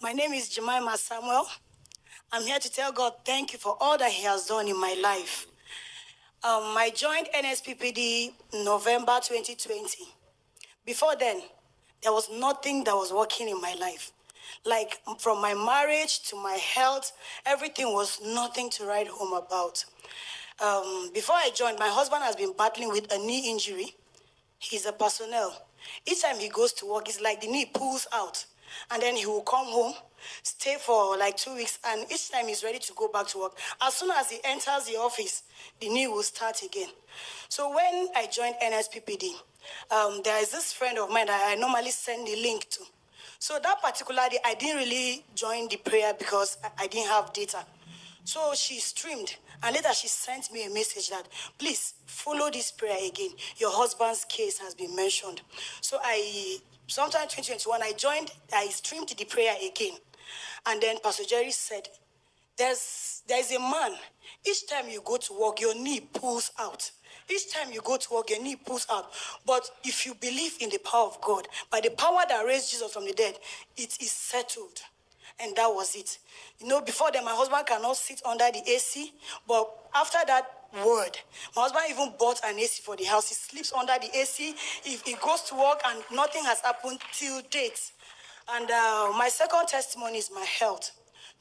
My name is Jemima Samuel. I'm here to tell God thank you for all that He has done in my life. I joined NSPPD November 2020. Before then, there was nothing that was working in my life. Like from my marriage to my health, everything was nothing to write home about. Before I joined, my husband has been battling with a knee injury. He's a personnel. Each time he goes to work, it's like the knee pulls out. And then he will come home, stay for like 2 weeks, and each time he's ready to go back to work, as soon as he enters the office, the knee will start again. So when I joined NSPPD, there is this friend of mine that I normally send the link to. So that particular day, I didn't really join the prayer because I didn't have data. So she streamed, and later she sent me a message that, please follow this prayer again. Your husband's case has been mentioned. So sometime 2021, I streamed the prayer again. And then Pastor Jerry said, there's a man, each time you go to work, your knee pulls out. Each time you go to work, your knee pulls out. But if you believe in the power of God, by the power that raised Jesus from the dead, it is settled. And that was it. Before then, my husband cannot sit under the AC. But after that word, my husband even bought an AC for the house. He sleeps under the AC. If he goes to work and nothing has happened till date. And my second testimony is my health.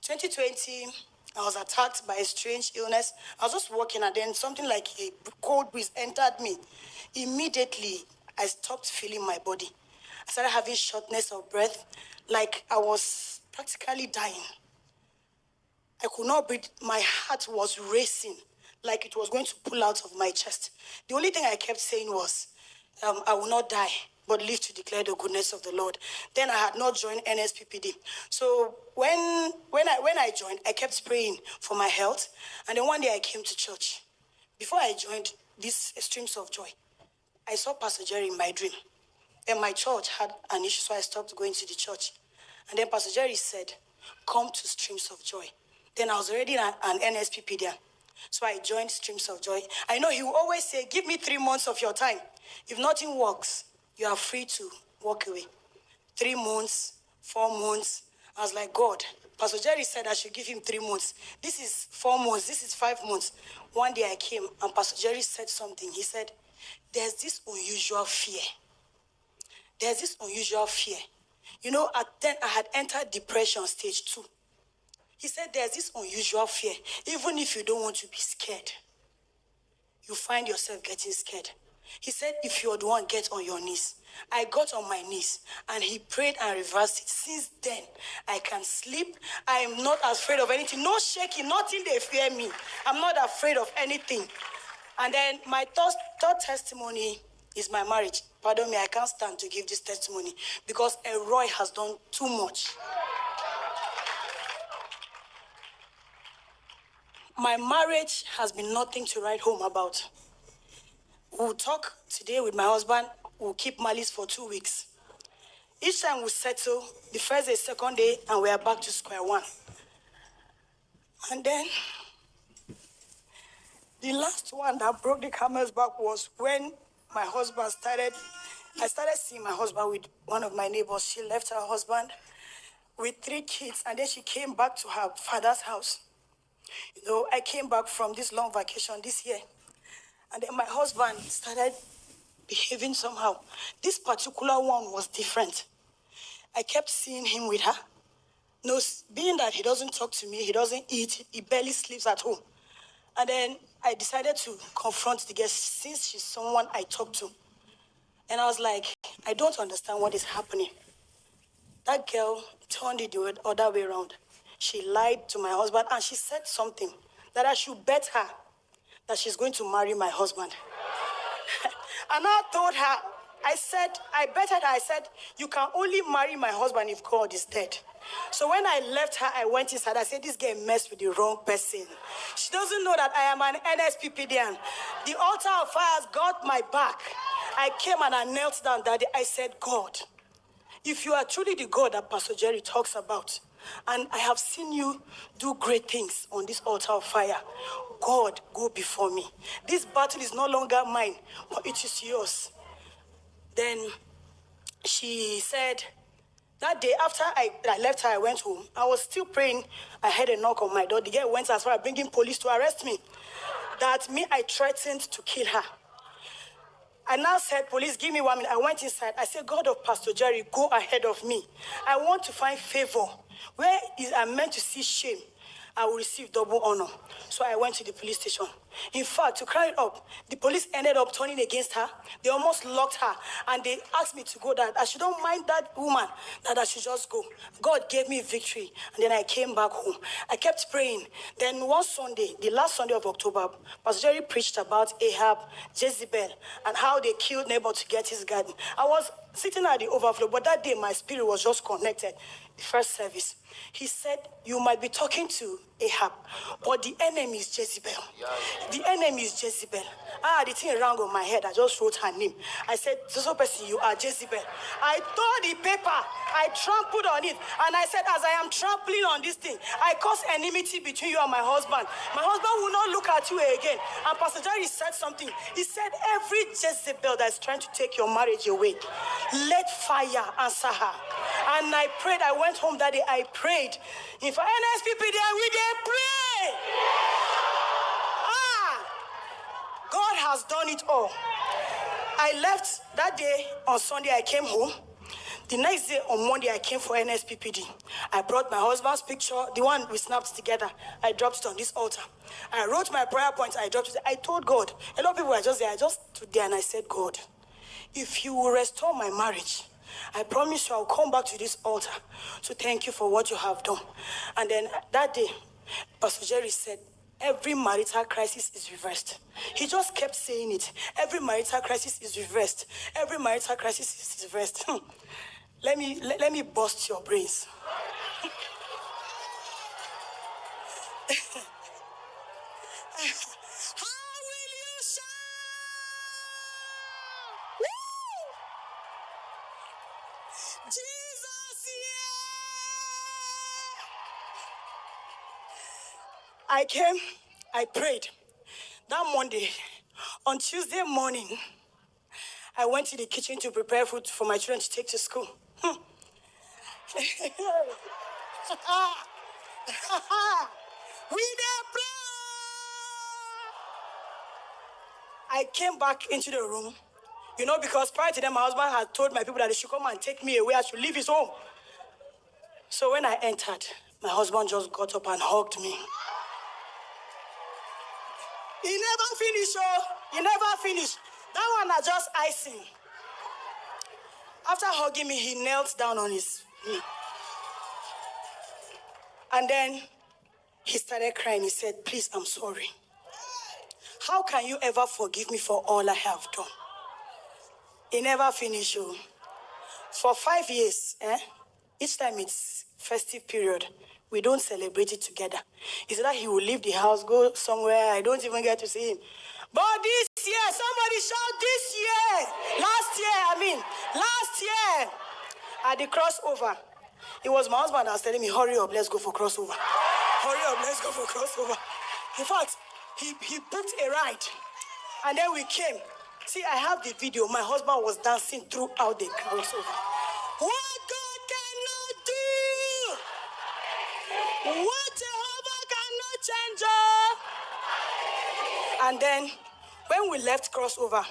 2020, I was attacked by a strange illness. I was just walking and then something like a cold breeze entered me. Immediately, I stopped feeling my body. I started having shortness of breath, like I was practically dying. I could not breathe. My heart was racing, like it was going to pull out of my chest. The only thing I kept saying was, I will not die, but live to declare the goodness of the Lord. Then I had not joined NSPPD. So when I joined, I kept praying for my health. And then one day I came to church. Before I joined these streams of joy, I saw Pastor Jerry in my dream. And my church had an issue, so I stopped going to the church. And then Pastor Jerry said, come to Streams of Joy. Then I was already an NSPPD. So I joined Streams of Joy. I know he will always say, give me 3 months of your time. If nothing works, you are free to walk away. 3 months, 4 months. I was like, God, Pastor Jerry said I should give him 3 months. This is 4 months. This is 5 months. One day I came and Pastor Jerry said something. He said, there's this unusual fear. There's this unusual fear. At then I had entered depression stage 2. He said there's this unusual fear. Even if you don't want to be scared, you find yourself getting scared. He said, if you're the one, get on your knees. I got on my knees and he prayed and reversed it. Since then, I can sleep. I am not afraid of anything. No shaking, nothing they fear me. I'm not afraid of anything. And then my third testimony is my marriage. Pardon me, I can't stand to give this testimony because Roy has done too much. My marriage has been nothing to write home about. We'll talk today with my husband. We'll keep malice for 2 weeks. Each time we settle, the first day, second day, and we are back to square one. And then the last one that broke the camel's back was when my husband I started seeing my husband with one of my neighbors. She left her husband with 3 kids, and then she came back to her father's house. I came back from this long vacation this year, and then my husband started behaving somehow. This particular one was different. I kept seeing him with her. Being that he doesn't talk to me, he doesn't eat, he barely sleeps at home. And then I decided to confront the girl since she's someone I talk to. And I was like, I don't understand what is happening. That girl turned it the other way around. She lied to my husband and she said something that I should bet her that she's going to marry my husband. And I told her, I betted her, I said, you can only marry my husband if God is dead. So when I left her, I went inside. I said, this girl messed with the wrong person. She doesn't know that I am an NSPPDian. The altar of fire has got my back. I came and I knelt down that day. I said, God, if you are truly the God that Pastor Jerry talks about, and I have seen you do great things on this altar of fire, God, go before me. This battle is no longer mine, but it is yours. Then she said, That day, after I left her, I went home. I was still praying. I heard a knock on my door. The girl went as far as bringing police to arrest me. That me, I threatened to kill her. I now said, police, give me 1 minute. I went inside. I said, God of Pastor Jerry, go ahead of me. I want to find favor. Where is I'm meant to see shame, I will receive double honor. So I went to the police station. In fact, to cry it up, the police ended up turning against her. They almost locked her. And they asked me to go that I should don't mind that woman, that I should just go. God gave me victory. And then I came back home. I kept praying. Then one Sunday, the last Sunday of October, Pastor Jerry preached about Ahab, Jezebel, and how they killed Nabal to get his garden. I was sitting at the overflow, but that day my spirit was just connected. The first service, he said, you might be talking to Ahab, but the enemy is Jezebel. The enemy is Jezebel. The thing rang on my head. I just wrote her name. I said, so person, you are Jezebel. I tore the paper. I trampled on it. And I said, as I am trampling on this thing, I cause enmity between you and my husband. My husband will not look at you again. And Pastor Jerry said something. He said, every Jezebel that is trying to take your marriage away, let fire answer her. And I prayed. I went home that day. I prayed. If NSPP there, we did pray. God has done it all. I left that day on Sunday. I came home. The next day on Monday, I came for NSPPD. I brought my husband's picture, the one we snapped together. I dropped it on this altar. I wrote my prayer points. I dropped it. I told God. A lot of people were just there. I just stood there and I said, God, if you will restore my marriage, I promise you I'll come back to this altar to thank you for what you have done. And then that day, Pastor Jerry said, every marital crisis is reversed. He just kept saying it. Every marital crisis is reversed. Every marital crisis is reversed. Let me bust your brains. How will you shout? Woo! Jesus, yeah! I came, I prayed. That Monday, on Tuesday morning, I went to the kitchen to prepare food for my children to take to school. We dey pray. I came back into the room, because prior to that, my husband had told my people that they should come and take me away. I should leave his home. So when I entered, my husband just got up and hugged me. He never finished, oh. He never finished. That one are just icing. After hugging me, he knelt down on his knee. And then he started crying. He said, please, I'm sorry. How can you ever forgive me for all I have done? He never finished. Oh. For 5 years, each time it's festive period, we don't celebrate it together. He said that he will leave the house, go somewhere. I don't even get to see him. But this year, somebody shout this year. Last year, at the crossover, it was my husband that was telling me, hurry up, let's go for crossover. Hurry up, let's go for crossover. In fact, he booked a ride. And then we came. See, I have the video. My husband was dancing throughout the crossover. What God cannot do, what Jehovah cannot change. And then, when we left crossover,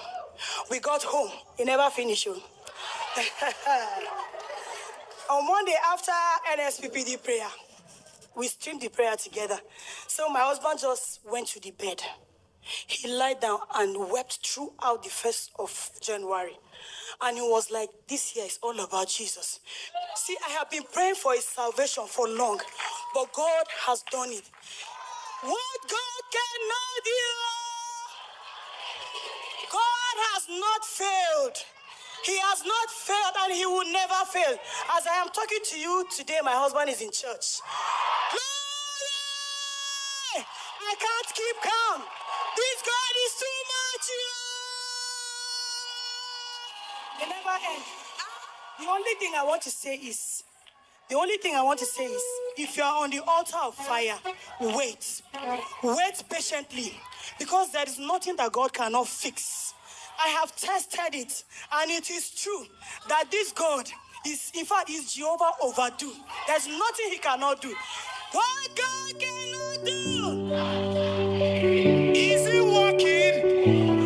we got home. He never finished. On Monday, after NSPPD prayer, we streamed the prayer together. So my husband just went to the bed. He lied down and wept throughout the 1st of January. And he was like, this year is all about Jesus. See, I have been praying for his salvation for long, but God has done it. What God cannot do, God has not failed. He has not failed and he will never fail. As I am talking to you today, my husband is in church. Glory! I can't keep calm. This God is too much. They never end. The only thing I want to say is, if you are on the altar of fire, wait. Wait patiently. Because there is nothing that God cannot fix. I have tested it, and it is true that this God In fact, he's Jehovah overdo. There's nothing he cannot do. What God cannot do, is he working?